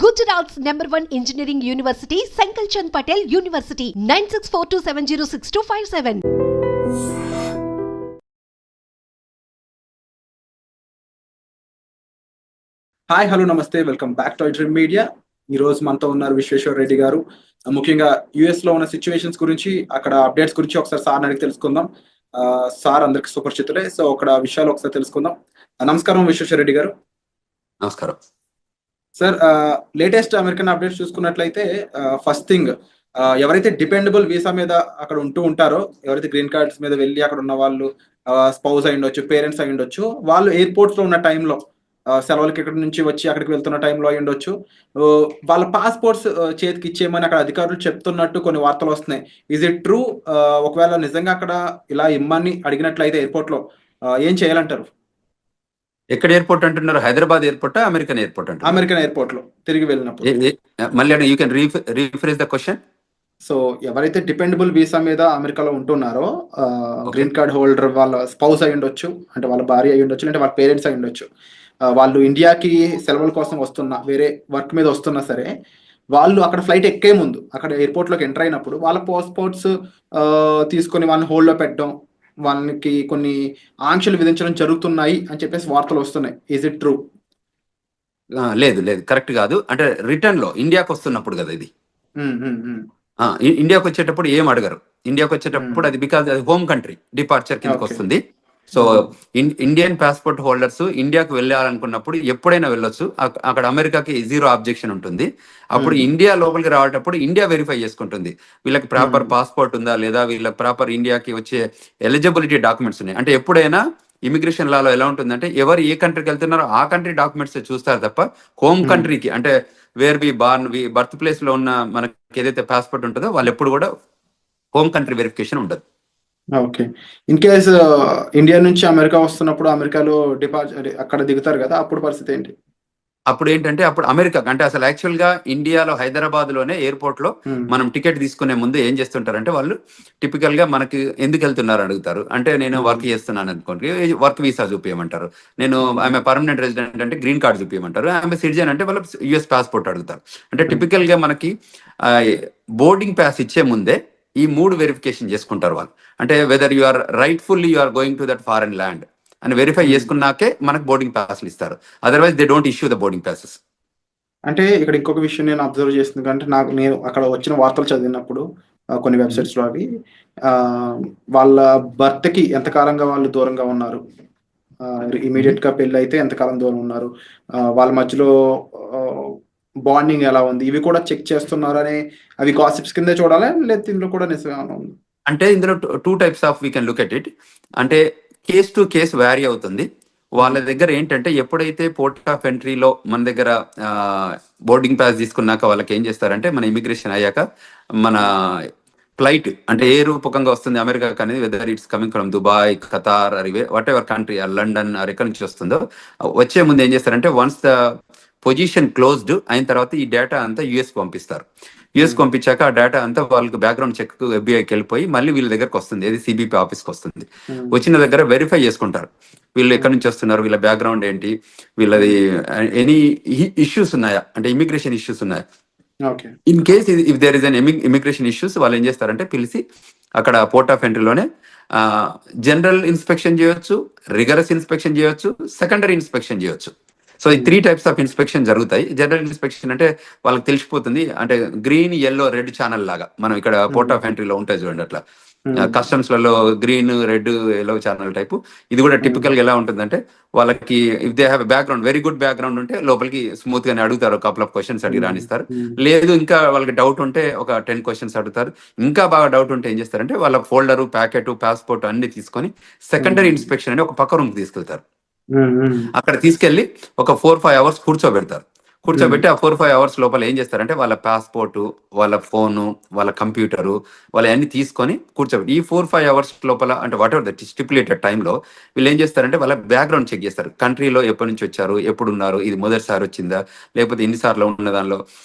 Gujarat's #1 engineering university, Sankalchand Patel University, 9642706257. Hi hello నమస్తే, welcome back to dream media. ఈ రోజు మనతో ఉన్నారు విశ్వేశ్వర రెడ్డి గారు. ముఖ్యంగా యుఎస్ లో ఉన్న సిచ్యువేషన్స్ గురించి, అక్కడ అప్డేట్స్ గురించి ఒకసారి సార్ అడిగి తెలుసుకుందాం. సార్ అందరికి సుపరిచితులే, సో అక్కడ విషయాలు ఒకసారి తెలుసుకుందాం. నమస్కారం విశ్వేశ్వర రెడ్డి గారు. నమస్కారం సార్. లేటెస్ట్ అమెరికన్ అప్డేట్స్ చూసుకున్నట్లయితే ఫస్ట్ థింగ్, ఎవరైతే డిపెండబుల్ వీసా మీద అక్కడ ఉంటూ ఉంటారో, ఎవరైతే గ్రీన్ కార్డ్స్ మీద వెళ్ళి అక్కడ ఉన్న వాళ్ళు స్పౌస్ అయి ఉండొచ్చు, పేరెంట్స్ అయి ఉండొచ్చు, వాళ్ళు ఎయిర్పోర్ట్స్ లో ఉన్న టైంలో సెలవులకి ఇక్కడ నుంచి వచ్చి అక్కడికి వెళ్తున్న టైంలో అయి ఉండొచ్చు, వాళ్ళ పాస్పోర్ట్స్ చేతికి ఇచ్చేయమని అక్కడ అధికారులు చెప్తున్నట్టు కొన్ని వార్తలు వస్తున్నాయి. Is it true? ఒకవేళ నిజంగా అక్కడ ఇలా ఇమ్మని అడిగినట్లయితే ఎయిర్పోర్ట్ లో ఏం చేయాలంటారు? ఎక్కడ ఎయిర్పోర్ట్ అంటున్నారు? హైదరాబాద్ ఎయిర్పోర్ట్, అమెరికన్ ఎయిర్పోర్ట్ అంటారు? అమెరికన్ ఎయిర్పోర్ట్ లో తిరిగి వెళ్ళినప్పుడు. మళ్ళీ you can rephrase the question. So ఎవరైతే డిపెండబుల్ వీసా మీద అమెరికాలో ఉంటున్నారో, గ్రీన్ కార్డ్ హోల్డర్, వాళ్ళ స్పౌస్ అయి ఉండొచ్చు, అంటే వాళ్ళ భార్య అయి ఉండొచ్చు, అంటే వాళ్ళ పేరెంట్స్ అయి ఉండొచ్చు, వాళ్ళు ఇండియాకి సెలవుల కోసం వస్తున్నా, వేరే వర్క్ మీద వస్తున్నా సరే, వాళ్ళు అక్కడ ఫ్లైట్ ఎక్కే ముందు అక్కడ ఎయిర్పోర్ట్లోకి ఎంటర్ అయినప్పుడు వాళ్ళ పాస్పోర్ట్స్ తీసుకొని వాళ్ళని హోల్డ్లో పెట్టడం, వాళ్ళకి కొన్ని ఆంక్షలు విధించడం జరుగుతున్నాయి అని చెప్పేసి వార్తలు వస్తున్నాయి. Is it true? లేదు లేదు, కరెక్ట్ కాదు. అంటే రిటర్న్ లో ఇండియాకి వస్తున్నప్పుడు కదా ఇది. ఇండియాకి వచ్చేటప్పుడు ఏం అడగరు. ఇండియాకి వచ్చేటప్పుడు అది బికాజ్ అది హోమ్ కంట్రీ డిపార్చర్ కిందకి వస్తుంది. సో ఇండియన్ పాస్పోర్ట్ హోల్డర్స్ ఇండియాకి వెళ్ళాలనుకున్నప్పుడు ఎప్పుడైనా వెళ్ళొచ్చు. అక్కడ అమెరికాకి జీరో ఆబ్జెక్షన్ ఉంటుంది. అప్పుడు ఇండియా లోపలికి రావటప్పుడు ఇండియా వెరిఫై చేసుకుంటుంది వీళ్ళకి ప్రాపర్ పాస్పోర్ట్ ఉందా లేదా, వీళ్ళకి ప్రాపర్ ఇండియాకి వచ్చే ఎలిజిబిలిటీ డాక్యుమెంట్స్ ఉన్నాయి. అంటే ఎప్పుడైనా ఇమిగ్రేషన్ లాలో ఎలా ఉంటుందంటే, ఎవరు ఏ కంట్రీకి వెళ్తున్నారో ఆ కంట్రీ డాక్యుమెంట్స్ చూస్తారు తప్ప హోమ్ కంట్రీకి, అంటే where we born, birth place లో ఉన్న మనకి ఏదైతే పాస్పోర్ట్ ఉంటుందో వాళ్ళు ఎప్పుడు కూడా హోమ్ కంట్రీ వెరిఫికేషన్ ఉండదు. ఓకే. ఇన్ కేస్ ఇండియా నుంచి అమెరికా వస్తున్నప్పుడు అమెరికాలో అక్కడ దిగుతారు కదా, అప్పుడు పరిస్థితి ఏంటి? అప్పుడు ఏంటంటే, అప్పుడు అమెరికా అంటే అసలు యాక్చువల్ గా ఇండియాలో హైదరాబాద్ లోనే ఎయిర్పోర్ట్ లో మనం టికెట్ తీసుకునే ముందు ఏం చేస్తుంటారంటే, వాళ్ళు టిపికల్ గా మనకి ఎందుకు వెళ్తున్నారు అడుగుతారు. అంటే నేను వర్క్ చేస్తున్నాను అనుకోండి, వర్క్ వీసా చూపించమంటారు. నేను ఆమె పర్మనెంట్ రెసిడెంట్ అంటే గ్రీన్ కార్డ్ చూపించమంటారు. ఆమె సిటిజన్ అంటే వాళ్ళు యుఎస్ పాస్పోర్ట్ అడుగుతారు. అంటే టిపికల్ గా మనకి బోర్డింగ్ పాస్ ఇచ్చే ముందే ఈ 3 వెరిఫికేషన్ చేసుకుంటారు వాళ్ళు. అంటే whether you are rightfully you are going to that foreign land అని వెరిఫై చేసుకున్నాకే మనకు బోర్డింగ్ పాస్లు ఇస్తారు. Otherwise they don't issue the boarding passes. అంటే ఇక్కడ ఇంకొక విషయం నేను అబ్జర్వ్ చేస్తుంది అంటే, నేను అక్కడ వచ్చిన వార్తలు చదివినప్పుడు కొన్ని వెబ్సైట్స్ లో అవి వాళ్ళ భర్తకి కి ఎంతకాలంగా వాళ్ళు దూరంగా ఉన్నారు, ఇమీడియట్ గా పెళ్లి అయితే ఎంతకాలం దూరం ఉన్నారు, వాళ్ళ మధ్యలో బాండింగ్ ఎలా ఉంది, ఇవి కూడా చెక్ చేస్తున్నారు అని, అవి గాసిప్స్ కింద చూడాలి లేదా ఇందులో కూడా నిజంగా ఉంది? అంటే ఇందులో 2 types of we can look at it. అంటే కేస్ టు కేస్ వ్యారీ అవుతుంది. వాళ్ళ దగ్గర ఏంటంటే, ఎప్పుడైతే పోర్ట్ ఆఫ్ ఎంట్రీలో మన దగ్గర బోర్డింగ్ పాస్ తీసుకున్నాక వాళ్ళకి ఏం చేస్తారంటే, మన ఇమిగ్రేషన్ అయ్యాక మన ఫ్లైట్ అంటే ఏ రూపకంగా వస్తుంది అమెరికాకి అనేది, whether it's coming from Dubai, Qatar, what ever country, London ఎక్కడి నుంచి వస్తుందో, వచ్చే ముందు ఏం చేస్తారంటే, వన్స్ ద పొజిషన్ క్లోజ్డ్ అయిన తర్వాత ఈ డేటా అంతా యుఎస్ పంపిస్తారు. యుఎస్ పంపించాక ఆ డేటా అంతా వాళ్ళకి బ్యాక్గ్రౌండ్ చెక్ ఎఫ్బిఐకి వెళ్ళిపోయి మళ్ళీ వీళ్ళ దగ్గరకు వస్తుంది, ఏది సిబిపి ఆఫీస్కి వస్తుంది. వచ్చిన దగ్గర వెరిఫై చేసుకుంటారు వీళ్ళు ఎక్కడి నుంచి వస్తున్నారు, వీళ్ళ బ్యాక్గ్రౌండ్ ఏంటి, వీళ్ళది ఎనీ ఇష్యూస్ ఉన్నాయా, అంటే ఇమిగ్రేషన్ ఇష్యూస్ ఉన్నాయా. In case if there is an immigration issues, వాళ్ళు ఏం చేస్తారంటే పిలిచి అక్కడ పోర్ట్ ఆఫ్ ఎంట్రీలోనే జనరల్ ఇన్స్పెక్షన్ చేయొచ్చు, రిగరస్ ఇన్స్పెక్షన్ చేయొచ్చు, సెకండరీ ఇన్స్పెక్షన్ చేయొచ్చు. సో ఈ 3 టైప్స్ ఆఫ్ ఇన్స్పెక్షన్ జరుగుతాయి. జనరల్ ఇన్స్పెక్షన్ అంటే వాళ్ళకి తెలిసిపోతుంది, అంటే గ్రీన్, ఎల్లో, రెడ్ ఛానల్ లాగా మనం ఇక్కడ పోర్ట్ ఆఫ్ ఎంట్రీలో ఉంటాయి చూడండి, అట్లా కస్టమ్స్ లలో green, red, yellow channel type. ఇది కూడా టిపికల్ గా ఎలా ఉంటుందంటే, వాళ్ళకి if they have background, very good background ఉంటే లోపలికి స్మూత్ గానే అడుగుతారు, కపుల్ ఆఫ్ క్వశ్చన్స్ అడిగి రాణిస్తారు. లేదు ఇంకా వాళ్ళకి డౌట్ ఉంటే ఒక 10 క్వశ్చన్స్ అడుగుతారు. ఇంకా బాగా డౌట్ ఉంటే ఏం చేస్తారంటే, వాళ్ళ ఫోల్డరు, ప్యాకెట్, పాస్పోర్ట్ అన్ని తీసుకొని సెకండరీ ఇన్స్పెక్షన్ అని ఒక పక్క రూమ్ తీసుకెళ్తారు. అక్కడ తీసుకెళ్లి ఒక 4-5 అవర్స్ కూర్చోబెట్టి ఆ 4-5 అవర్స్ లోపల ఏం చేస్తారంటే, వాళ్ళ పాస్పోర్టు, వాళ్ళ ఫోను, వాళ్ళ కంప్యూటరు, వాళ్ళ అన్ని తీసుకొని కూర్చోబెట్టి ఈ 4-5 అవర్స్ లోపల, అంటే వాట్ ఎవర్ దట్ స్టిపులేటెడ్ టైంలో వీళ్ళు ఏం చేస్తారంటే వాళ్ళ బ్యాక్గ్రౌండ్ చెక్ చేస్తారు. కంట్రీలో ఎప్పటి నుంచి వచ్చారు, ఎప్పుడు ఉన్నారు, ఇది మొదటిసారి వచ్చిందా లేకపోతే ఎన్నిసార్లు ఉన్న దానిలో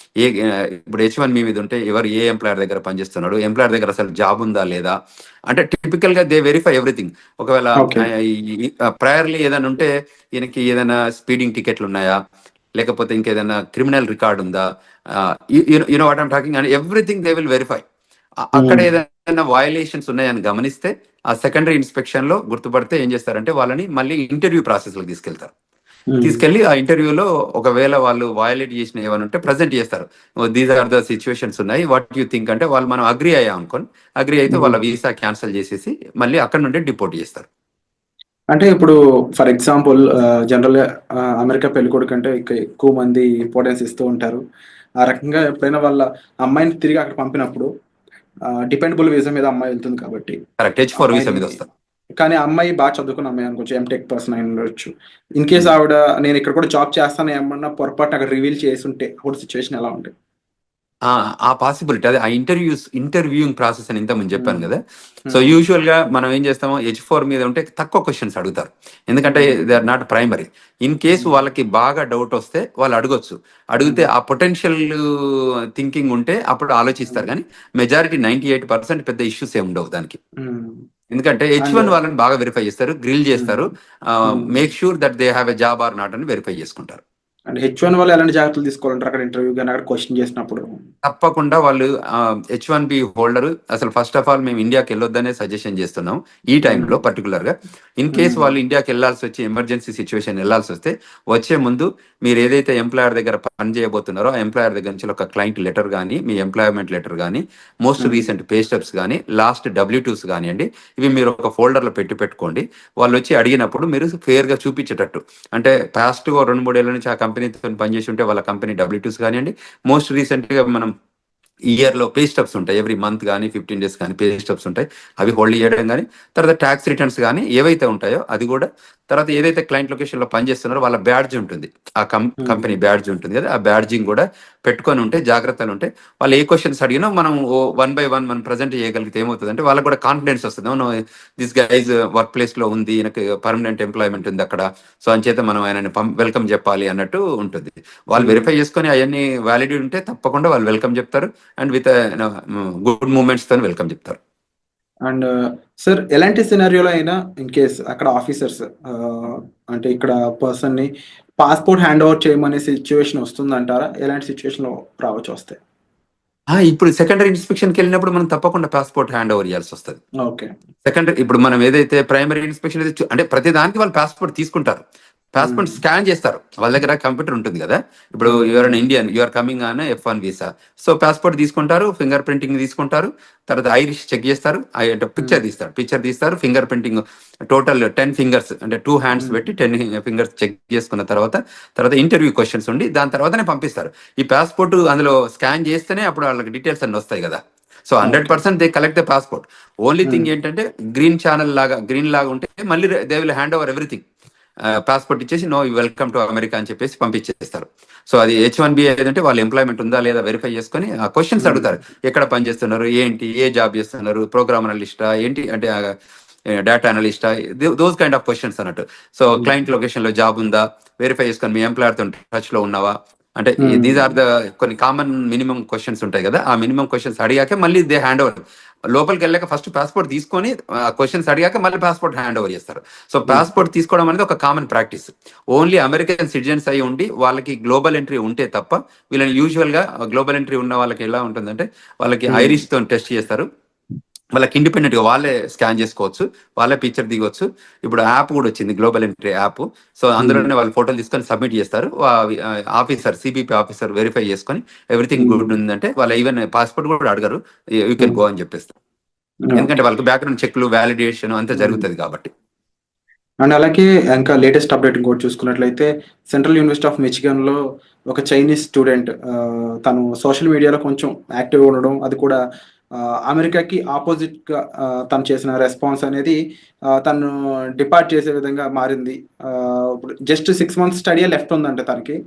ఇప్పుడు H1B మీద ఉంటే ఎవరు ఏ ఎంప్లాయర్ దగ్గర పనిచేస్తున్నాడు, ఎంప్లాయర్ దగ్గర అసలు జాబ్ ఉందా లేదా, అంటే టిపికల్ గా దే వెరిఫై ఎవ్రీథింగ్. ఒకవేళ ప్రయర్లీ ఏదైనా ఉంటే ఈయనకి ఏదైనా స్పీడింగ్ టికెట్లు ఉన్నాయా, లేకపోతే ఇంకేదైనా క్రిమినల్ రికార్డ్ ఉందా, you know what I'm talking, and everything they will verify. అక్కడ ఏదైనా వయలేషన్స్ ఉన్నాయని గమనిస్తే ఆ సెకండరీ ఇన్స్పెక్షన్ లో గుర్తుపడితే ఏం చేస్తారంటే వాళ్ళని మళ్ళీ ఇంటర్వ్యూ ప్రాసెస్ లో తీసుకెళ్తారు. తీసుకెళ్లి ఆ ఇంటర్వ్యూలో ఒకవేళ వాళ్ళు వయలేట్ చేసిన ఏమైనా ఉంటే ప్రజెంట్ చేస్తారు. దీస్ ఆర్ ద సిచ్యువేషన్స్ ఉన్నాయి, వాట్ యూ థింక్ అంటే వాళ్ళు మనం అగ్రి అయ్యాం అనుకోని, అగ్రి అయితే వాళ్ళ వీసా క్యాన్సిల్ చేసేసి మళ్ళీ అక్కడ నుండి డిపోర్ట్ చేస్తారు. అంటే ఇప్పుడు ఫర్ ఎగ్జాంపుల్ జనరల్ గా అమెరికా పెళ్ళికొడుకు అంటే ఎక్కువ మంది ఇంపార్టెన్స్ ఇస్తూ ఉంటారు. ఆ రకంగా ఎప్పుడైనా వాళ్ళ అమ్మాయిని తిరిగి అక్కడ పంపినప్పుడు డిపెండబుల్ వీసా మీద అమ్మాయి వెళ్తుంది కాబట్టి కరెక్ట్, H4 వీసా మీద వస్తారు. కానీ అమ్మాయి బాగా చదువుకున్న అమ్మాయి అనుకోవచ్చు, ఎంటెక్ పర్సన్ అయి ఉండొచ్చు. ఇన్ కేస్ ఆవిడ నేను ఇక్కడ కూడా జాబ్ చేస్తాను ఏమన్నా పొరపాటున అక్కడ రివీల్ చేసి ఉంటే అప్పుడు సిచ్యువేషన్ ఎలా ఉంటుంది? ఆ పాసిబిలిటీ, అదే ఆ ఇంటర్వ్యూయింగ్ ప్రాసెస్ అని ఇంతకుముందు చెప్పాను కదా. సో యూజువల్ గా మనం ఏం చేస్తామో H4 మీద ఉంటే తక్కువ క్వశ్చన్స్ అడుగుతారు, ఎందుకంటే they are not primary. In case వాళ్ళకి బాగా డౌట్ వస్తే వాళ్ళు అడగొచ్చు, అడిగితే ఆ పొటెన్షియల్ థింకింగ్ ఉంటే అప్పుడు ఆలోచిస్తారు. కానీ మెజారిటీ 98% పెద్ద ఇష్యూస్ ఏమి ఉండవు దానికి, ఎందుకంటే H1 వాళ్ళని బాగా వెరిఫై చేస్తారు, గ్రిల్ చేస్తారు, make sure that they have a job or not అని వెరిఫై చేసుకుంటారు. అంటే H1 వాళ్ళు ఎలాంటి జాగ్రత్తలు తీసుకోవాలంటారు అక్కడ ఇంటర్వ్యూ కానీ అక్కడ క్వశ్చన్ చేసినప్పుడు? తప్పకుండా వాళ్ళు H1B హోల్డర్ అసలు ఫస్ట్ ఆఫ్ ఆల్ మేము ఇండియాకి వెళ్ళొద్దనే సజెషన్ చేస్తున్నాం ఈ టైంలో పర్టికులర్ గా. ఇన్ కేసు వాళ్ళు ఇండియాకి వెళ్ళాల్సి వచ్చి ఎమర్జెన్సీ సిచ్యువేషన్ వెళ్ళాల్సి వస్తే వచ్చే ముందు మీరు ఏదైతే ఎంప్లాయర్ దగ్గర పని చేయబోతున్నారో ఆ ఎంప్లాయర్ దగ్గర నుంచి ఒక క్లయింట్ లెటర్ కానీ, మీ ఎంప్లాయ్మెంట్ లెటర్ కానీ, మోస్ట్ రీసెంట్ పే స్టెప్స్ కానీ, లాస్ట్ W2s కానివ్వండి, ఇవి మీరు ఒక ఫోల్డర్ లో పెట్టుకోండి. వాళ్ళు వచ్చి అడిగినప్పుడు మీరు ఫేర్ గా చూపించేటట్టు, అంటే పాస్ట్ 2-3 ఏళ్ల నుంచి ఆ కంపెనీతో పనిచేసి ఉంటే వాళ్ళ కంపెనీ W2s కానివ్వండి, మోస్ట్ రీసెంట్ గా మనం ఇయర్ లో పే స్టబ్స్ ఉంటాయి, ఎవ్రీ మంత్ కానీ 15 days కానీ పే స్టబ్స్ ఉంటాయి, అవి హోల్డ్ చేయడం కానీ, తర్వాత ట్యాక్స్ రిటర్న్స్ కానీ ఏవైతే ఉంటాయో అది కూడా, తర్వాత ఏదైతే క్లయింట్ లొకేషన్ లో పనిచేస్తున్నారో వాళ్ళ బ్యాడ్జ్ ఉంటుంది, ఆ కంపెనీ బ్యాడ్జ్ ఉంటుంది కదా, ఆ బ్యాడ్జింగ్ కూడా పెట్టుకొని ఉంటే జాగ్రత్తలు ఉంటే వాళ్ళు ఏ క్వశ్చన్స్ అడిగినా మనం 1 by 1 మనం ప్రజెంట్ చేయగలిగితే ఏమవుతుంది అంటే వాళ్ళకు కూడా కాన్ఫిడెన్స్ వస్తుంది. దిస్ గైజ్ వర్క్ ప్లేస్ లో ఉంది, ఈయనకి పర్మనెంట్ ఎంప్లాయ్మెంట్ ఉంది అక్కడ, సో అంచేత మనం ఆయనని వెల్కమ్ చెప్పాలి అన్నట్టు ఉంటుంది. వాళ్ళు వెరిఫై చేసుకొని అవన్నీ వ్యాలిడిటీ ఉంటే తప్పకుండా వాళ్ళు వెల్కమ్ చెప్తారు, అండ్ విత్ గుడ్ మూమెంట్స్ తో వెల్కమ్ చెప్తారు. అండ్ సార్ ఎలాంటి సినారియోలో అయినా ఇన్ కేస్ అక్కడ ఆఫీసర్స్ అంటే ఇక్కడ పర్సన్ ని పాస్పోర్ట్ హ్యాండ్ ఓవర్ చేయమనే సిచ్యువేషన్ వస్తుందంటారా? ఎలాంటి సిచ్యువేషన్ లో రావచ్చు వస్తే? ఇప్పుడు సెకండరీ ఇన్స్పెక్షన్కి వెళ్ళినప్పుడు మనం తప్పకుండా పాస్పోర్ట్ హ్యాండ్ ఓవర్ చేయాల్సి వస్తుంది. ఓకే, సెకండరీ ఇప్పుడు మనం ఏదైతే ప్రైమరీ ఇన్స్పెక్షన్ అంటే ప్రతి దానికి వాళ్ళు పాస్పోర్ట్ తీసుకుంటారు, పాస్పోర్ట్ స్కాన్ చేస్తారు, వాళ్ళ దగ్గర కంప్యూటర్ ఉంటుంది కదా. ఇప్పుడు you're an Indian, you're coming on F1 visa, so passport తీసుకుంటారు, ఫింగర్ ప్రింటింగ్ తీసుకుంటారు, తర్వాత ఐరిష్ చెక్ చేస్తారు, పిక్చర్ తీస్తారు, ఫింగర్ ప్రింటింగ్ టోటల్ 10 fingers అంటే 2 hands పెట్టి 10 fingers చెక్ చేసుకున్న తర్వాత ఇంటర్వ్యూ క్వశ్చన్స్ ఉండి దాని తర్వాతనే పంపిస్తారు. ఈ పాస్పోర్ట్ అందులో స్కాన్ చేస్తేనే అప్పుడు వాళ్ళకి డీటెయిల్స్ అన్ని వస్తాయి కదా. So 100% they collect the passport. Only thing ఏంటంటే గ్రీన్ లాగా ఉంటే మళ్ళీ they will hand over everything, passport ఇచ్చేసి నో వెల్కమ్ టు అమెరికా అని చెప్పేసి పంపించేస్తారు. సో అది H1B ఏదంటే వాళ్ళ ఎంప్లాయ్మెంట్ ఉందా లేదా వెరిఫై చేసుకొని ఆ క్వశ్చన్స్ అడుగుతారు, ఎక్కడ పని చేస్తున్నారు, ఏంటి, ఏ జాబ్ చేస్తున్నారు, ప్రోగ్రామ్ అనలిస్టా ఏంటి అంటే డేటా అనలిస్టా, దోస్ కైండ్ ఆఫ్ క్వశ్చన్స్ అన్నట్టు. సో క్లయింట్ లొకేషన్ లో జాబ్ ఉందా వెరిఫై చేసుకొని, మీ ఎంప్లాయర్ తో టచ్ లో ఉన్నావా, అంటే దీస్ ఆర్ ద కొన్ని కామన్ మినిమం క్వశ్చన్స్ ఉంటాయి కదా. ఆ మినిమం క్వశ్చన్స్ అడిగాక మళ్ళీ దే హ్యాండ్ ఓవర్, లోపలికి వెళ్ళాక ఫస్ట్ పాస్పోర్ట్ తీసుకొని క్వశ్చన్స్ అడిగాక మళ్ళీ పాస్పోర్ట్ హ్యాండ్ ఓవర్ చేస్తారు. సో పాస్పోర్ట్ తీసుకోవడం అనేది ఒక common practice. Only American citizens అయి ఉండి వాళ్ళకి గ్లోబల్ ఎంట్రీ ఉంటే తప్ప వీళ్ళని యూజువల్ గా గ్లోబల్ ఎంట్రీ ఉన్న వాళ్ళకి ఎలా ఉంటుందంటే వాళ్ళకి ఐరిష్ తో టెస్ట్ చేస్తారు, వాళ్ళకి ఇండిపెండెంట్ గా వాళ్ళే స్కాన్ చేసుకోవచ్చు, వాళ్ళే పిక్చర్ దిగొచ్చు. ఇప్పుడు యాప్ కూడా వచ్చింది, గ్లోబల్ ఎంట్రీ యాప్. సో అందులోనే వాళ్ళు ఫోటోలు తీసుకొని సబ్మిట్ చేస్తారు, ఆఫీసర్ సిబిపి ఆఫీసర్ వెరిఫై చేసుకొని ఎవ్రీథింగ్ గుడ్ ఉందంటే వాళ్ళు ఈవెన్ పాస్పోర్ట్ కూడా అడగరు, యూ కెన్ గో అని చెప్పేస్తారు, ఎందుకంటే వాళ్ళకి బ్యాక్గ్రౌండ్ చెక్లు వ్యాలిడేషన్ అంతా జరుగుతుంది కాబట్టి. అండ్ అలాగే ఇంకా లేటెస్ట్ అప్డేట్ ఇంకోటి చూసుకున్నట్లయితే సెంట్రల్ యూనివర్సిటీ ఆఫ్ మిచిగన్ లో ఒక చైనీస్ స్టూడెంట్ తను సోషల్ మీడియాలో కొంచెం యాక్టివ్గా ఉండడం, అది కూడా అమెరికాకి ఆపోజిట్ గా తను చేసిన రెస్పాన్స్ అనేది తను డిపార్ట్ చేసే విధంగా మారింది. ఇప్పుడు జస్ట్ 6 months స్టడీ లెఫ్ట్ ఉందంట తనకి.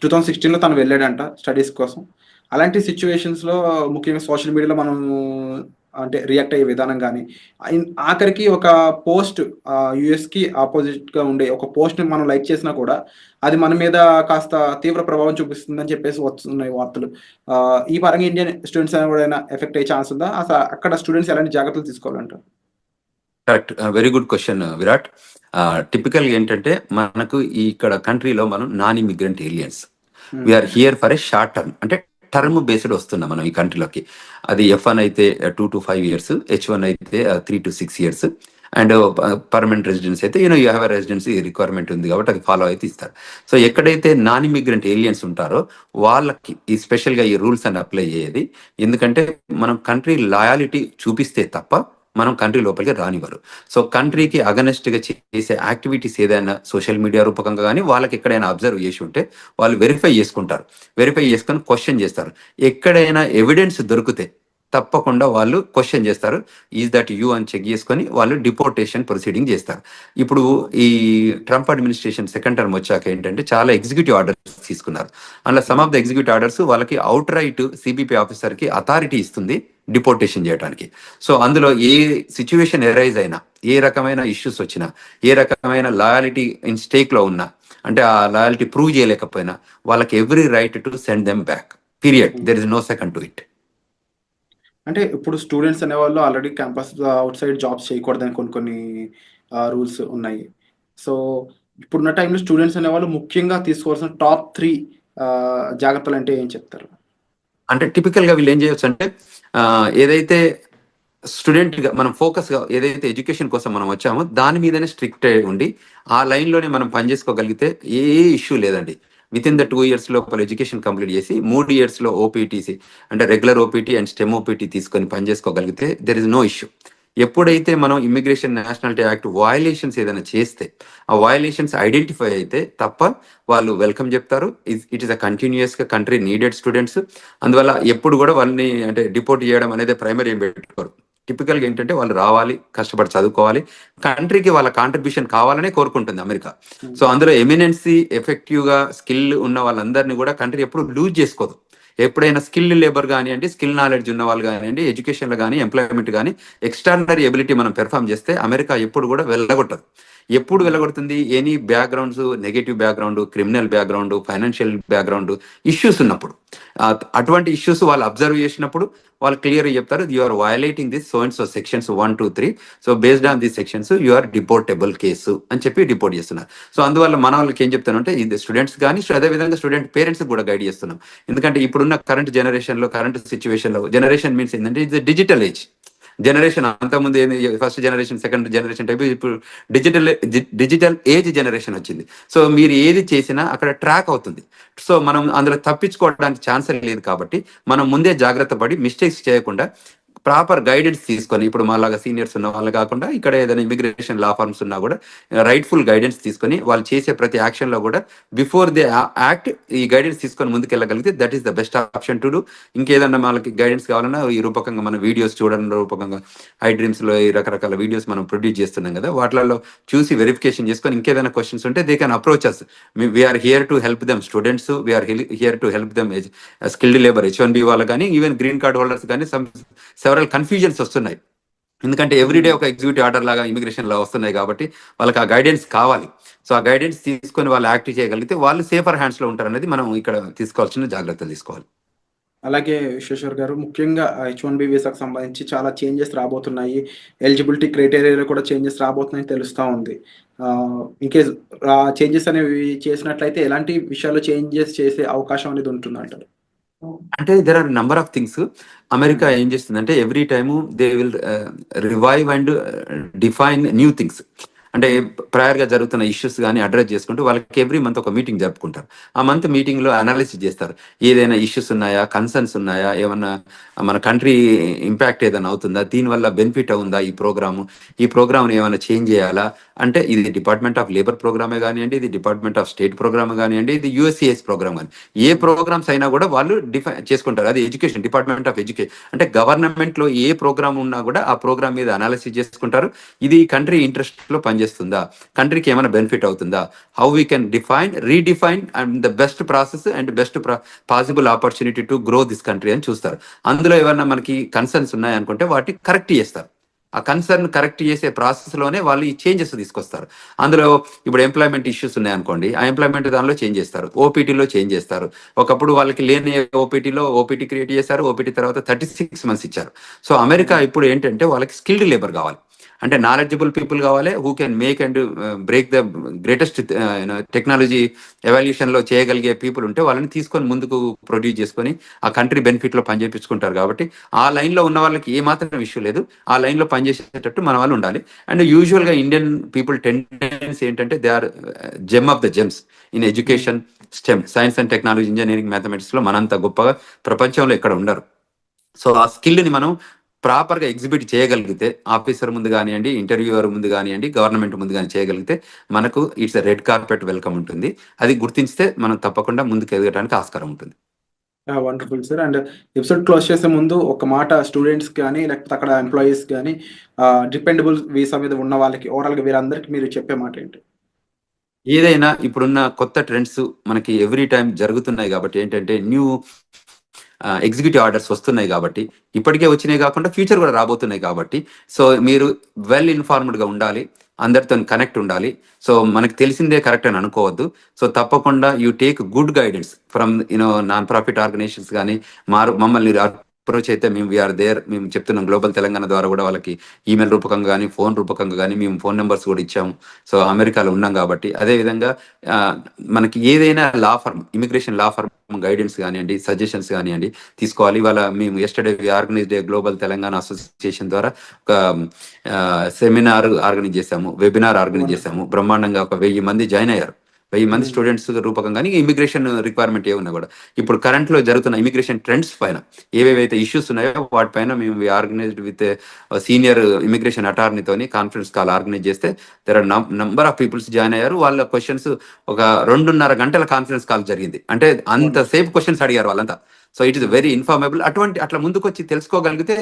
2016లో తను వెళ్ళాడంట స్టడీస్ కోసం. అలాంటి సిచ్యువేషన్స్లో ముఖ్యంగా సోషల్ మీడియాలో మనం అంటే రియాక్ట్ అయ్యే విధానం కానీ, ఆఖరికి ఒక పోస్ట్ యుఎస్కి ఆపోజిట్గా ఉండే ఒక పోస్ట్ని మనం లైక్ చేసినా కూడా అది మన మీద కాస్త తీవ్ర ప్రభావం చూపిస్తుందని చెప్పేసి వస్తున్నాయి వార్తలు. ఈ పరంగా ఇండియన్ స్టూడెంట్స్ ఎవరైనా ఎఫెక్ట్ అయ్యే ఛాన్స్ ఉందా? అసలు అక్కడ స్టూడెంట్స్ ఎలాంటి జాగ్రత్తలు తీసుకోవాలంటారు? Correct, very good question Virat. టిపికల్గా ఏంటంటే మనకు ఇక్కడ కంట్రీలో మనం non immigrant aliens, we are here for a short term, అంటే టర్మ్ బేస్డ్ వస్తున్నాం మనం ఈ కంట్రీలోకి. అది F1 అయితే 2 to 5 years, H1 అయితే 3 to 6 years, and permanent residence అయితే యూ హ్యావ్ రెసిడెన్సీ రిక్వైర్మెంట్ ఉంది కాబట్టి అది ఫాలో అయితే ఇస్తారు. సో ఎక్కడైతే నాన్ ఇమిగ్రెంట్ ఏలియన్స్ ఉంటారో వాళ్ళకి ఈ స్పెషల్గా ఈ రూల్స్ అని అప్లై అయ్యేది. ఎందుకంటే మనం కంట్రీ లాయాలిటీ చూపిస్తే తప్ప మనం కంట్రీ లోపలికి రానివ్వరు. సో కంట్రీకి అగనెస్ట్గా చేసే యాక్టివిటీస్ ఏదైనా సోషల్ మీడియా రూపకంగా కానీ వాళ్ళకి ఎక్కడైనా అబ్జర్వ్ చేసి ఉంటే వాళ్ళు వెరిఫై చేసుకుంటారు. వెరిఫై చేసుకొని క్వశ్చన్ చేస్తారు. ఎక్కడైనా ఎవిడెన్స్ దొరికితే తప్పకుండా వాళ్ళు క్వశ్చన్ చేస్తారు, ఈజ్ దట్ యూ అని చెక్ చేసుకొని వాళ్ళు డిపోర్టేషన్ ప్రొసీడింగ్ చేస్తారు. ఇప్పుడు ఈ ట్రంప్ అడ్మినిస్ట్రేషన్ సెకండ్ టర్మ్ వచ్చాక ఏంటంటే చాలా ఎగ్జిక్యూటివ్ ఆర్డర్స్ తీసుకున్నారు. అందులో some of the executive orders వాళ్ళకి అవుట్ రైట్ సిబిపి ఆఫీసర్కి అథారిటీ ఇస్తుంది డిపోర్టేషన్ చేయడానికి. సో అందులో ఏ సిచ్యువేషన్ ఎరైజ్ అయినా, ఏ రకమైన ఇష్యూస్ వచ్చినా, ఏ రకమైన లాయాలిటీ ఇన్ స్టేక్లో ఉన్నా, అంటే ఆ లాయాలిటీ ప్రూవ్ చేయలేకపోయినా వాళ్ళకి every right to send them back, period. There is no second to it. అంటే ఇప్పుడు స్టూడెంట్స్ అనేవాళ్ళు already campus outside jobs చేయకూడదని కొన్ని రూల్స్ ఉన్నాయి. సో ఇప్పుడున్న టైంలో స్టూడెంట్స్ అనేవాళ్ళు ముఖ్యంగా తీసుకోవాల్సిన టాప్ 3 జాగ్రత్తలు అంటే ఏం చెప్తారు? అంటే టిపికల్గా వీళ్ళు ఏం చేయొచ్చు అంటే ఏదైతే స్టూడెంట్గా మనం ఫోకస్గా ఏదైతే ఎడ్యుకేషన్ కోసం మనం వచ్చామో దాని మీదనే స్ట్రిక్ట్ ఉండి ఆ లైన్లోనే మనం పనిచేసుకోగలిగితే ఏ ఇష్యూ లేదండి. విత్ ఇన్ ద 2 years లోపల ఎడ్యుకేషన్ కంప్లీట్ చేసి 3 years ఓపీటీసీ అంటే regular OPT and stem OPT తీసుకొని పనిచేసుకోగలిగితే దెర్ ఇస్ నో ఇష్యూ. ఎప్పుడైతే మనం ఇమిగ్రేషన్ నేషనాలిటీ యాక్ట్ వయలేషన్స్ ఏదైనా చేస్తే ఆ వయలేషన్స్ ఐడెంటిఫై అయితే తప్ప వాళ్ళు వెల్కమ్ చెప్తారు. ఇట్ ఈస్ అ కంటిన్యూస్గా కంట్రీ నీడెడ్ స్టూడెంట్స్. అందువల్ల ఎప్పుడు కూడా వాళ్ళని అంటే డిపోర్ట్ చేయడం అనేది ప్రైమరీ ఏం పెట్టుకోరు. టిపికల్గా ఏంటంటే వాళ్ళు రావాలి, కష్టపడి చదువుకోవాలి, కంట్రీకి వాళ్ళ కాంట్రిబ్యూషన్ కావాలనే కోరుకుంటుంది అమెరికా. సో అందులో ఎమినెన్సీ ఎఫెక్టివ్గా స్కిల్ ఉన్న వాళ్ళందరినీ కూడా కంట్రీ ఎప్పుడు లూజ్ చేసుకోదు. ఎప్పుడైనా స్కిల్ లేబర్ కానివ్వండి, స్కిల్ నాలెడ్జ్ ఉన్న వాళ్ళు కానివ్వండి, ఎడ్యుకేషన్లో కానీ ఎంప్లాయ్మెంట్ కానీ ఎక్స్ట్రాడినరీ ఎబిలిటీ మనం పెర్ఫామ్ చేస్తే అమెరికా ఎప్పుడు కూడా వెళ్ళగొట్టదు. ఎప్పుడు వెళ్ళగొడుతుంది? Any backgrounds, negative background, criminal background, financial background issues ఉన్నప్పుడు, అటువంటి ఇష్యూస్ వాళ్ళు అబ్జర్వ్ చేసినప్పుడు వాళ్ళు క్లియర్గా చెప్తారు, you are violating this so and so sections 1, 2, 3, so based on this sections you are deportable case అని చెప్పి డిపోర్ట్ చేస్తున్నారు. సో అందువల్ల మన వాళ్ళకి ఏం చెప్తానంటే ఇది స్టూడెంట్స్ కానీ అదేవిధంగా స్టూడెంట్ పేరెంట్స్ కూడా గైడ్ చేస్తున్నాం. ఎందుకంటే ఇప్పుడున్న కరెంట్ జనరేషన్లో, కరెంట్ సిచ్యువేషన్లో, జనరేషన్ మీన్స్ ఏంటంటే ఇది డిజిటల్ ఏజ్ జనరేషన్. అంతకుముందు ఏంది first generation, second generation type, ఇప్పుడు డిజిటల్ ఏజ్ జనరేషన్ వచ్చింది. సో మీరు ఏది చేసినా అక్కడ ట్రాక్ అవుతుంది. సో మనం అందులో తప్పించుకోవడానికి ఛాన్స్ లేదు. కాబట్టి మనం ముందే జాగ్రత్త పడి మిస్టేక్స్ చేయకుండా ప్రాపర్ గైడెన్స్ తీసుకొని, ఇప్పుడు మాలాగా సీనియర్స్ ఉన్న వాళ్ళు కాకుండా ఇక్కడ ఏదైనా ఇమిగ్రేషన్ లా ఫార్మ్స్ ఉన్నా కూడా రైట్ఫుల్ గైడెన్స్ తీసుకొని వాళ్ళు చేసే ప్రతి యాక్షన్లో కూడా బిఫోర్ దే యాక్ట్ ఈ గైడెన్స్ తీసుకొని ముందుకెళ్ళగలిగితే that is the best option to do. ఇంకేదన్నా వాళ్ళకి గైడెన్స్ కావాలన్నా ఈ రూపకంగా మన వీడియోస్ చూడడం రూపకంగా ఐ డ్రీమ్స్లో ఈ రకరకాల వీడియోస్ మనం ప్రొడ్యూస్ చేస్తున్నాం కదా, వాటిల్లో చూసి వెరిఫికేషన్ చేసుకొని ఇంకేదైనా క్వశ్చన్స్ ఉంటే they can approach us. We're here to help them students, we're here to help them skilled labour H1B వాళ్ళు కానీ, ఈవెన్ గ్రీన్ కార్డ్ హోల్డర్స్ కానీ సెవరల్ కన్ఫ్యూజన్స్ వస్తున్నాయి. ఎందుకంటే ఎవ్రీడే ఒక ఎగ్జిక్యూటివ్ ఆర్డర్ లాగా ఇమిగ్రేషన్ లా వస్తున్నాయి కాబట్టి వాళ్ళకి ఆ గైడెన్స్ కావాలి. సో ఆ గైడెన్స్ తీసుకొని వాళ్ళు యాక్ట్ చేయగలిగితే వాళ్ళు సేఫర్ హ్యాండ్స్ లో ఉంటారు అనేది మనం ఇక్కడ తీసుకోవాల్సిన జాగ్రత్తలు తీసుకోవాలి. అలాగే విశ్వేశ్వర్ గారు, ముఖ్యంగా H1B వీసాకు సంబంధించి చాలా చేంజెస్ రాబోతున్నాయి. ఎలిజిబిలిటీ క్రైటీరియాలో కూడా చేంజెస్ రాబోతున్నాయని తెలుస్తూ ఉంది. ఇంకేస్ చేంజెస్ అనేవి చేసినట్లయితే ఎలాంటి విషయాల్లో చేంజెస్ చేసే అవకాశం అనేది ఉంటుంది అంటారు? అంటే there are number of things. America ఏం చేస్తుందంటే every time they will revive and define new things. అంటే ప్రయర్గా జరుగుతున్న ఇష్యూస్ కానీ అడ్రస్ చేసుకుంటూ వాళ్ళకి ఎవ్రీ మంత్ ఒక మీటింగ్ జరుపుకుంటారు. ఆ మంత్ మీటింగ్లో అనాలిసిస్ చేస్తారు, ఏదైనా ఇష్యూస్ ఉన్నాయా, కన్సర్న్స్ ఉన్నాయా, ఏమన్నా మన కంట్రీ ఇంపాక్ట్ ఏదైనా అవుతుందా, దీనివల్ల బెనిఫిట్ ఉందా ఈ ప్రోగ్రామ్ని ఏమైనా చేంజ్ చేయాలా. అంటే ఇది డిపార్ట్మెంట్ ఆఫ్ లేబర్ ప్రోగ్రామే కానివ్వండి, ఇది డిపార్ట్మెంట్ ఆఫ్ స్టేట్ ప్రోగ్రామ్ కానివ్వండి, ఇది USCIS ప్రోగ్రామ్ కానీ, ఏ ప్రోగ్రామ్స్ అయినా కూడా వాళ్ళు డిఫైన్ చేసుకుంటారు. అది ఎడ్యుకేషన్, డిపార్ట్మెంట్ ఆఫ్ ఎడ్యుకేషన్ అంటే గవర్నమెంట్లో ఏ ప్రోగ్రామ్ ఉన్నా కూడా ఆ ప్రోగ్రామ్ మీద అనాలిసిస్ చేసుకుంటారు. ఇది కంట్రీ ఇంట్రెస్ట్లో పనిచేస్తుందా, కంట్రీకి ఏమైనా బెనిఫిట్ అవుతుందా, how we can define, redefine and the best process and best possible opportunity to grow this country అని చూస్తారు. అందులో ఏమన్నా మనకి కన్సర్న్స్ ఉన్నాయనుకుంటే వాటిని కరెక్ట్ చేస్తారు. ఆ కన్సర్న్ కరెక్ట్ చేసే ప్రాసెస్లోనే వాళ్ళు ఈ చేంజెస్ తీసుకొస్తారు. అందులో ఇప్పుడు ఎంప్లాయ్మెంట్ ఇష్యూస్ ఉన్నాయనుకోండి, ఆ ఎంప్లాయ్మెంట్ దానిలో చేంజ్ చేస్తారు, ఓపీటీలో చేంజ్ చేస్తారు. ఒకప్పుడు వాళ్ళకి లేని ఓపీటీలో ఓపీటీ క్రియేట్ చేశారు, ఓపీటీ తర్వాత 36 months ఇచ్చారు. సో అమెరికా ఇప్పుడు ఏంటంటే వాళ్ళకి స్కిల్డ్ లేబర్ కావాలి. అంటే నాలెడ్జబుల్ పీపుల్ కావాలి, who can make and break the greatest technology evolution లో చేయగలిగే పీపుల్ ఉంటే వాళ్ళని తీసుకొని ముందుకు ప్రొడ్యూస్ చేసుకొని ఆ కంట్రీ బెనిఫిట్ లో పనిచేపించుకుంటారు. కాబట్టి ఆ లైన్ లో ఉన్న వాళ్ళకి ఏ మాత్రం ఇష్యూ లేదు, ఆ లైన్ లో పనిచేసేటట్టు మన వాళ్ళు ఉండాలి. అండ్ యూజువల్ గా ఇండియన్ పీపుల్ టెండెన్సీ ఏంటంటే they are gem of the gems in education, STEM, science and technology, engineering, mathematics లో మనంత గొప్పగా ప్రపంచంలో ఎక్కడ ఉండరు. సో ఆ స్కిల్ ని మనం ప్రాపర్ గా ఎగ్జిబిట్ చేయగలిగితే, ఆఫీసర్ ముందు కానివ్వండి, ఇంటర్వ్యూవర్ ముందు కానివ్వండి, గవర్నమెంట్ ముందు కానీ చేయగలిగితే మనకు ఇట్స్ రెడ్ కార్పెట్ వెల్కమ్ ఉంటుంది. అది గుర్తించితే మనం తప్పకుండా ముందుకు ఎదగడానికి ఆస్కారం ఉంటుంది. Wonderful sir. And episode close చేసే ముందు ఒక మాట స్టూడెంట్స్ కానీ లేకపోతే అక్కడ ఎంప్లాయీస్ కానీ డిపెండబుల్ వీసా మీద ఉన్న వాళ్ళకి ఓవరాల్గా వీరందరికీ మీరు చెప్పే మాట ఏంటి? ఏదైనా ఇప్పుడున్న కొత్త ట్రెండ్స్ మనకి ఎవ్రీ టైం జరుగుతున్నాయి కాబట్టి ఏంటంటే న్యూ ఎగ్జిక్యూటివ్ ఆర్డర్స్ వస్తున్నాయి కాబట్టి, ఇప్పటికే వచ్చినాయి కాకుండా ఫ్యూచర్ కూడా రాబోతున్నాయి కాబట్టి, సో మీరు వెల్ ఇన్ఫార్మ్డ్ గా ఉండాలి, అందరితో కనెక్ట్ ఉండాలి. సో మనకు తెలిసిందే కరెక్ట్ అని అనుకోవద్దు. సో తప్పకుండా you take good guidance from non profit organisations కానీ మమ్మల్ని అప్రోచ్ అయితే మేము వీఆర్ దేర్. మేము చెప్తున్నాం గ్లోబల్ తెలంగాణ ద్వారా కూడా వాళ్ళకి ఈమెయిల్ రూపకంగా కానీ ఫోన్ రూపకంగా కానీ మేము ఫోన్ నెంబర్స్ కూడా ఇచ్చాము. సో అమెరికాలో ఉన్నాం కాబట్టి అదేవిధంగా మనకి ఏదైనా law firm, immigration law firm guidance కానివ్వండి, సజెషన్స్ కానివ్వండి తీసుకోవాలి. ఇవాళ మేము yesterday organised global Telangana association ద్వారా ఒక సెమినార్ ఆర్గనైజ్ చేశాము, వెబినార్ ఆర్గనైజ్ చేశాము. బ్రహ్మాండంగా ఒక 1000 మంది జాయిన్ అయ్యారు. 1000 మంది స్టూడెంట్స్ రూపకంగా ఇమిగ్రేషన్ రిక్వైర్మెంట్ ఏమున్నా కూడా ఇప్పుడు కరెంట్ లో జరుగుతున్న ఇమిగ్రేషన్ ట్రెండ్స్ పైన ఏవేవైతే ఇష్యూస్ ఉన్నాయో వాటిపైన మేము ఆర్గనైజ్డ్ విత్ సీనియర్ ఇమిగ్రేషన్ అటార్నీతోని కాన్ఫరెన్స్ కాల్ ఆర్గనైజ్ చేస్తే there are number of peoples join అయ్యారు. వాళ్ళ క్వశ్చన్స్ ఒక 2.5 గంటల కాన్ఫరెన్స్ కాల్ జరిగింది. అంటే అంతసేపు క్వశ్చన్స్ అడిగారు వాళ్ళంతా. So it is very informable. అట్లా ముందుకు వచ్చి తెలుసుకోగలిగితే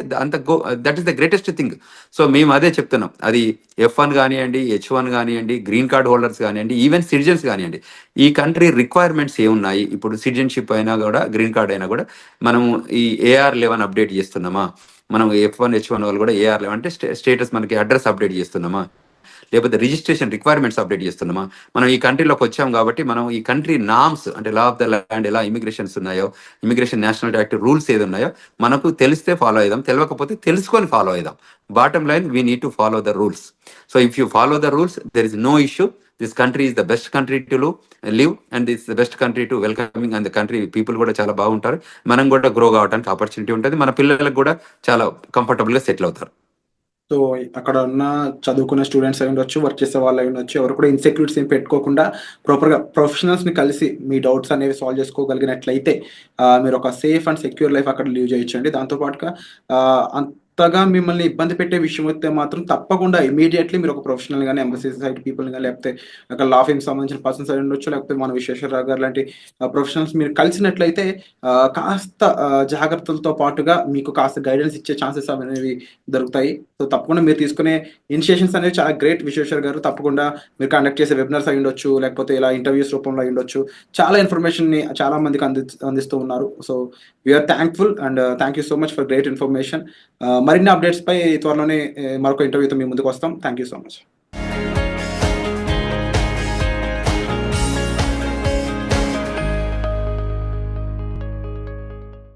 that is the greatest thing. So మేము అదే చెప్తున్నాం. అది F1 కానివ్వండి, H1 కానివ్వండి, గ్రీన్ కార్డ్ హోల్డర్స్ కానివ్వండి, ఈవెన్ సిటిజన్స్ కానివ్వండి, ఈ కంట్రీ రిక్వైర్మెంట్స్ ఏమున్నాయి, ఇప్పుడు సిటిజన్షిప్ అయినా కూడా గ్రీన్ కార్డ్ అయినా కూడా మనం ఈ AR11 అప్డేట్ చేస్తున్నామా, మనం F1 H1 వాళ్ళు కూడా AR11 అంటే స్టేటస్ మనకి అడ్రస్ అప్డేట్ చేస్తున్నామా, లేకపోతే రిజిస్ట్రేషన్ రిక్వైర్మెంట్స్ అప్డేట్ చేస్తున్నామా. మనం ఈ కంట్రీలోకి వచ్చాం కాబట్టి మనం ఈ కంట్రీ నామ్స్ అంటే లా ఆఫ్ ద ల్యాండ్ ఎలా ఇమిగ్రేషన్స్ ఉన్నాయో, ఇమిగ్రేషన్ నేషనల్ యాక్ట్ రూల్స్ ఏది ఉన్నాయో మనకు తెలిస్తే ఫాలో అయిదాం, తెలియకపోతే తెలుసుకొని ఫాలో అయిదాం. Bottom line we need to follow the rules. So if you follow the rules there is no issue. This country is the best country to live and this the best country to welcoming. And the country people కూడా చాలా బాగుంటారు. మనం కూడా grow కావడానికి opportunity ఉంటుంది. మన పిల్లలకు కూడా చాలా కంఫర్టబుల్ గా సెటిల్ అవుతారు. సో అక్కడ ఉన్న చదువుకునే స్టూడెంట్స్ అయి ఉండొచ్చు, వర్క్ చేసే వాళ్ళు అయి ఉండొచ్చు, ఎవరు కూడా ఇన్సెక్యూరిటీస్ ఏం పెట్టుకోకుండా ప్రాపర్గా ప్రొఫెషనల్స్ని కలిసి మీ డౌట్స్ అనేవి సాల్వ్ చేసుకోగలిగినట్లయితే మీరు ఒక సేఫ్ అండ్ సెక్యూర్ లైఫ్ అక్కడ లీవ్ చేయొచ్చండి. దాంతోపాటుగా అంతగా మిమ్మల్ని ఇబ్బంది పెట్టే విషయం అయితే మాత్రం తప్పకుండా ఇమీడియట్లీ మీరు ఒక ప్రొఫెషనల్ కానీ ఎంబసీ సైడ్ పీపుల్ కానీ లేకపోతే అక్కడ లా ఫీమ్ సంబంధించిన పర్సన్స్ అయి ఉండొచ్చు, లేకపోతే మన విశ్వేశ్వరరావు గారు లాంటి ప్రొఫెషనల్స్ మీరు కలిసినట్లయితే కాస్త జాగ్రత్తలతో పాటుగా మీకు కాస్త గైడెన్స్ ఇచ్చే ఛాన్సెస్ అనేవి దొరుకుతాయి. సో తప్పకుండా మీరు తీసుకునే ఇనిషియేషన్స్ అనేవి చాలా గ్రేట్ విశ్వేశ్వర్ గారు. తప్పకుండా మీరు కండక్ట్ చేసే వెబినార్స్ అయి ఉండొచ్చు, లేకపోతే ఇలా ఇంటర్వ్యూస్ రూపంలో అయి ఉండొచ్చు, చాలా ఇన్ఫర్మేషన్ని చాలా మందికి అందిస్తూ ఉన్నారు. So we're thankful and thank you so much for great information. మరిన్ని అప్డేట్స్ పై త్వరలోనే మరొక ఇంటర్వ్యూతో మీ ముందుకు వస్తాం. Thank you so much.